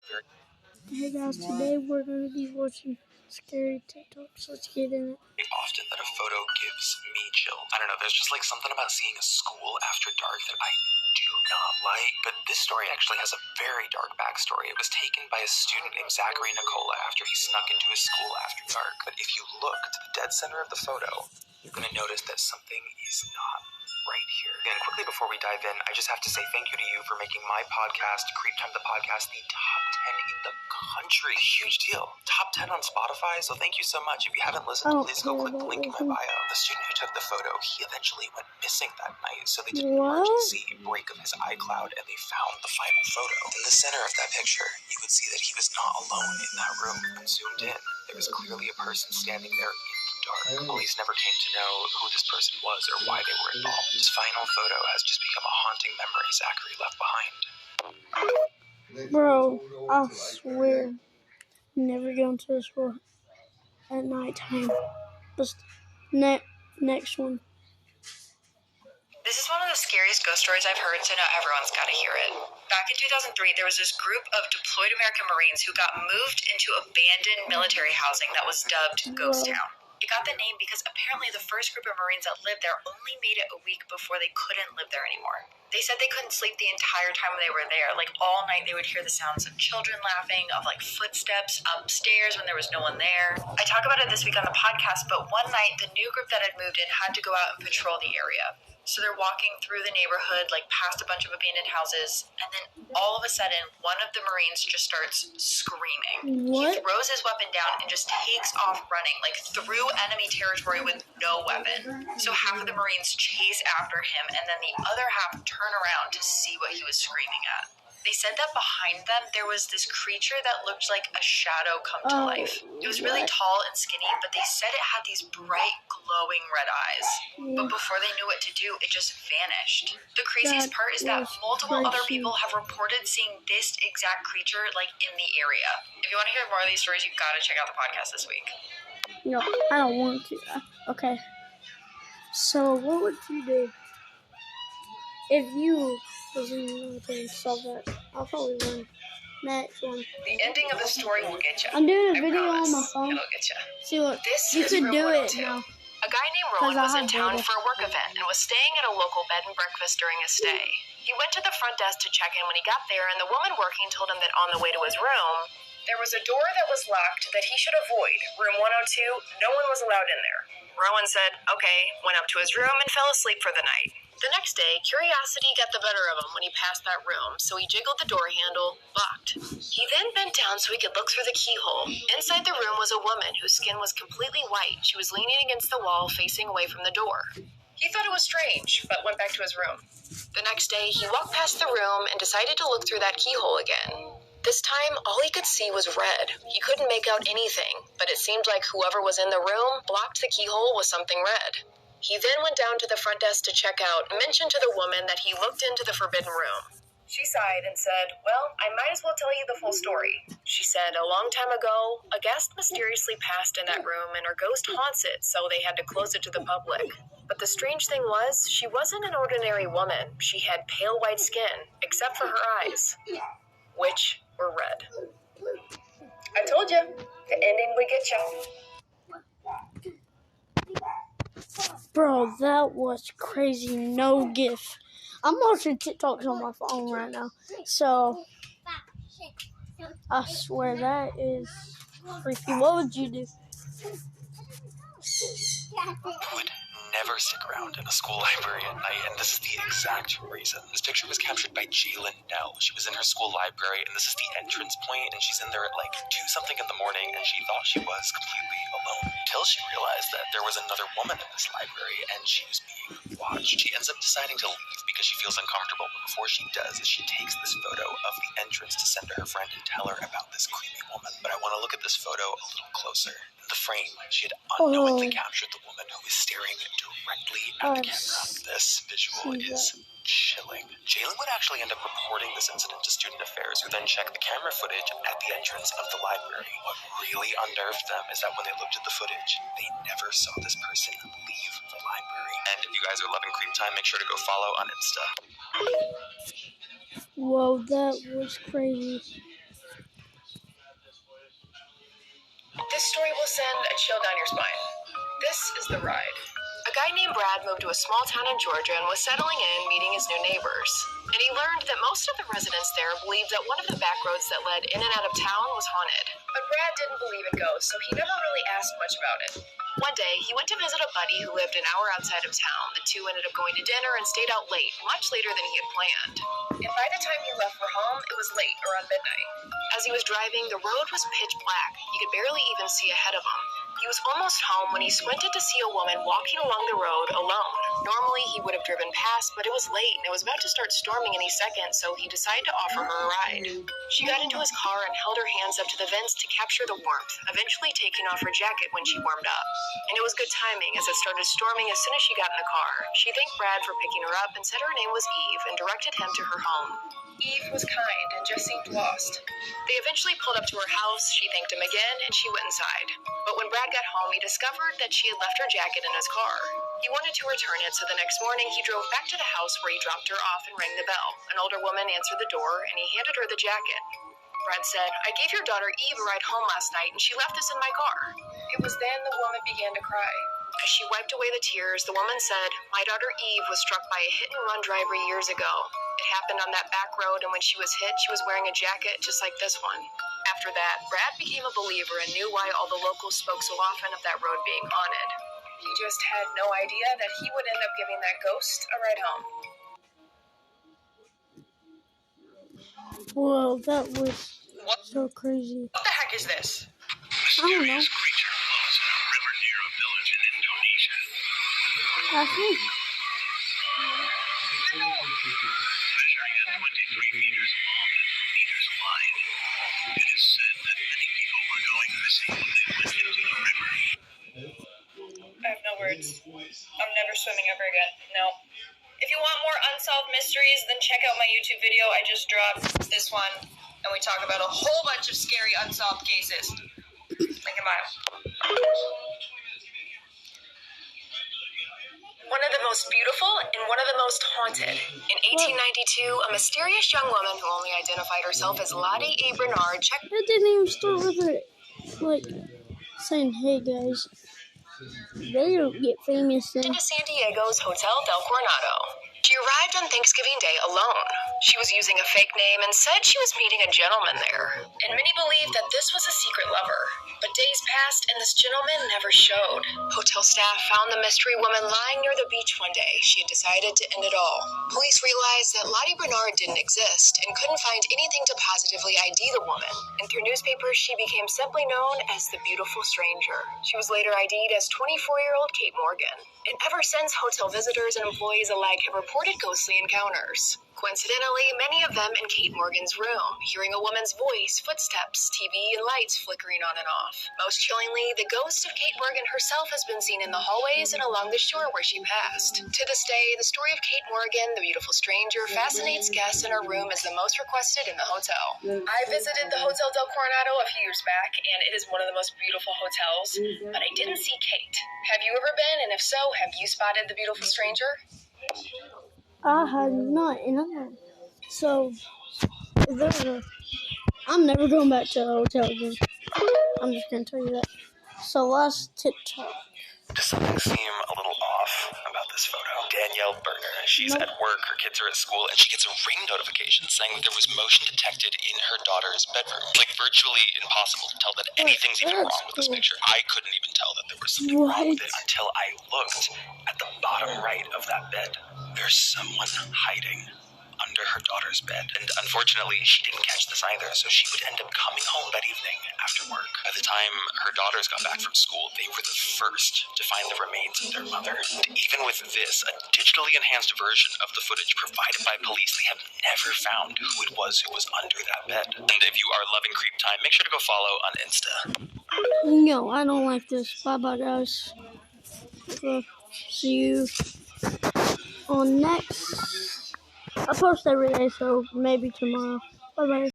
Hey guys, today we're going to be watching scary TikToks. Let's get in it. Often that a photo gives me chill. I don't know, there's just like something about seeing a school after dark that I do not like. But this story actually has a very dark backstory. It was taken by a student named Zachary Nicola after he snuck into his school after dark. But if you look to the dead center of the photo, you're going to notice that something is not right here. And quickly before we dive in, I just have to say thank you to you for making my podcast, Creep Time the Podcast, the top 10 in the country. Huge deal. Top 10 on Spotify, so thank you so much. If you haven't listened, please go click the link in my bio. The student who took the photo, he eventually went missing that night, so they did an emergency break of his iCloud, and they found the final photo. In the center of that picture, you would see that he was not alone in that room. And zoomed in, there was clearly a person standing there in the dark. Police never came to know who this person was or why they were involved. His final photo has just become a haunting memory Zachary left behind. Bro, I swear, never go into this world at nighttime. Just next one. This is one of the scariest ghost stories I've heard, so now everyone's got to hear it. Back in 2003, there was this group of deployed American Marines who got moved into abandoned military housing that was dubbed Ghost Town. It got the name because apparently the first group of Marines that lived there only made it a week before they couldn't live there anymore. They said they couldn't sleep the entire time they were there. Like all night they would hear the sounds of children laughing, of like footsteps upstairs when there was no one there. I talk about it this week on the podcast, but one night the new group that had moved in had to go out and patrol the area. So they're walking through the neighborhood, like past a bunch of abandoned houses, and then all of a sudden, one of the Marines just starts screaming. What? He throws his weapon down and just takes off running, like through enemy territory with no weapon. So half of the Marines chase after him, and then the other half turn around to see what he was screaming at. They said that behind them, there was this creature that looked like a shadow come to life. It was really tall and skinny, but they said it had these bright, glowing red eyes. But before they knew what to do, it just vanished. The craziest part is that multiple other people have reported seeing this exact creature, like, in the area. If you want to hear more of these stories, you've got to check out the podcast this week. No, I don't want to. Okay. So, what would you do if you was in the military and saw that? I'll probably run. Next one. The ending of the story will get you. I'm doing a video on my phone. It'll get you. See, look, This you is could room do it 102. now. A guy named Roland was in town for a work event and was staying at a local bed and breakfast during his stay. He went to the front desk to check in when he got there, and the woman working told him that on the way to his room, there was a door that was locked that he should avoid. Room 102, no one was allowed in there. Rowan said, okay, went up to his room and fell asleep for the night. The next day, curiosity got the better of him when he passed that room, so he jiggled the door handle, locked. He then bent down so he could look through the keyhole. Inside the room was a woman whose skin was completely white. She was leaning against the wall, facing away from the door. He thought it was strange, but went back to his room. The next day, he walked past the room and decided to look through that keyhole again. This time, all he could see was red. He couldn't make out anything, but it seemed like whoever was in the room blocked the keyhole with something red. He then went down to the front desk to check out and mentioned to the woman that he looked into the forbidden room. She sighed and said, well, I might as well tell you the full story. She said, a long time ago, a guest mysteriously passed in that room and her ghost haunts it, so they had to close it to the public. But the strange thing was, she wasn't an ordinary woman. She had pale white skin, except for her eyes, which were red. I told you, the ending would get you. Bro, that was crazy. No gif. I'm watching TikToks on my phone right now. So, I swear that is creepy. What would you do? Would never stick around in a school library at night, and this is the exact reason. This picture was captured by Jalen Nell. She was in her school library, and this is the entrance point, and she's in there at like 2-something in the morning, and she thought she was completely alone, until she realized that there was another woman in this library, and she was being watched. She ends up deciding to leave because she feels uncomfortable, but before she does, she takes this photo of the entrance to send to her friend and tell her about this creepy woman. But I want to look at this photo a little closer. In the frame, she had unknowingly captured the woman who is staring directly at the camera. This visual is chilling. Jalen would actually end up reporting this incident to Student Affairs, who then checked the camera footage at the entrance of the library. What really unnerved them is that when they looked at the footage, they never saw this person leave the library. And if you guys are loving Creep Time, make sure to go follow on Insta. Whoa, that was crazy. This story will send a chill down your spine. This is The Ride. A guy named Brad moved to a small town in Georgia and was settling in, meeting his new neighbors. And he learned that most of the residents there believed that one of the back roads that led in and out of town was haunted. But Brad didn't believe in ghosts, so he never really asked much about it. One day, he went to visit a buddy who lived an hour outside of town. The two ended up going to dinner and stayed out late, much later than he had planned. And by the time he left for home, it was late, around midnight. As he was driving, the road was pitch black. He could barely even see ahead of him. He was almost home when he squinted to see a woman walking along the road alone. Normally, he would have driven past, but it was late and it was about to start storming any second, so he decided to offer her a ride. She got into his car and held her hands up to the vents to capture the warmth, eventually taking off her jacket when she warmed up. And it was good timing, as it started storming as soon as she got in the car. She thanked Brad for picking her up and said her name was Eve and directed him to her home. Eve was kind and just seemed lost. They eventually pulled up to her house, she thanked him again, and she went inside. But when Brad got home, he discovered that she had left her jacket in his car. He wanted to return it, so the next morning he drove back to the house where he dropped her off and rang the bell. An older woman answered the door, and he handed her the jacket. Brad said, "I gave your daughter Eve a ride home last night, and she left this in my car." It was then the woman began to cry. As she wiped away the tears, the woman said, "My daughter Eve was struck by a hit-and-run driver years ago. It happened on that back road, and when she was hit, she was wearing a jacket just like this one." After that, Brad became a believer and knew why all the locals spoke so often of that road being haunted. He just had no idea that he would end up giving that ghost a ride home. Whoa, that was so crazy. What the heck is this? I don't know. Creature floats in a river near a village in Indonesia. I think. Measuring at 23 meters long and meters wide, it is said that many people were going missing when they went into the river. I have no words. I'm never swimming ever again. No. If you want more unsolved mysteries, then check out my YouTube video I just dropped, this one, and we talk about a whole bunch of scary unsolved cases. Link in bio. One of the most beautiful and one of the most haunted. In 1892, a mysterious young woman who only identified herself as Lottie A. Bernard checked It didn't even start with it, like, saying, "Hey guys." They don't get famous then. into San Diego's Hotel del Coronado. She arrived on Thanksgiving Day alone. She was using a fake name and said she was meeting a gentleman there. And many believed that this was a secret lover. But days passed and this gentleman never showed. Hotel staff found the mystery woman lying near the beach one day. She had decided to end it all. Police realized that Lottie Bernard didn't exist and couldn't find anything to positively ID the woman. And through newspapers, she became simply known as the Beautiful Stranger. She was later ID'd as 24-year-old Kate Morgan. And ever since, hotel visitors and employees alike have reported ghostly encounters. Coincidentally, many of them in Kate Morgan's room, hearing a woman's voice, footsteps, TV, and lights flickering on and off. Most chillingly, the ghost of Kate Morgan herself has been seen in the hallways and along the shore where she passed. To this day, the story of Kate Morgan, the Beautiful Stranger, fascinates guests, and her room is the most requested in the hotel. I visited the Hotel del Coronado a few years back, and it is one of the most beautiful hotels, but I didn't see Kate. Have you ever been, and if so, have you spotted the Beautiful Stranger? I had not, so I'm never going back to a hotel again. I'm just gonna tell you that. So last TikTok. Does something seem a little off about this photo? Danielle Berger, she's at work, her kids are at school, and she gets a ring notification saying that there was motion detected in her daughter's bedroom. Like, virtually impossible to tell that anything's even wrong with this picture. I couldn't even tell that there was something wrong with it until I looked at the bottom right of that bed. There's someone hiding under her daughter's bed. And unfortunately, she didn't catch this either, so she would end up coming home that evening after work. By the time her daughters got back from school, they were the first to find the remains of their mother. And even with this, a digitally enhanced version of the footage provided by police, they have never found who it was who was under that bed. And if you are loving Creep Time, make sure to go follow on Insta. No, I don't like this. Bye-bye, guys. See you on next. I post every day, so maybe tomorrow. Bye-bye.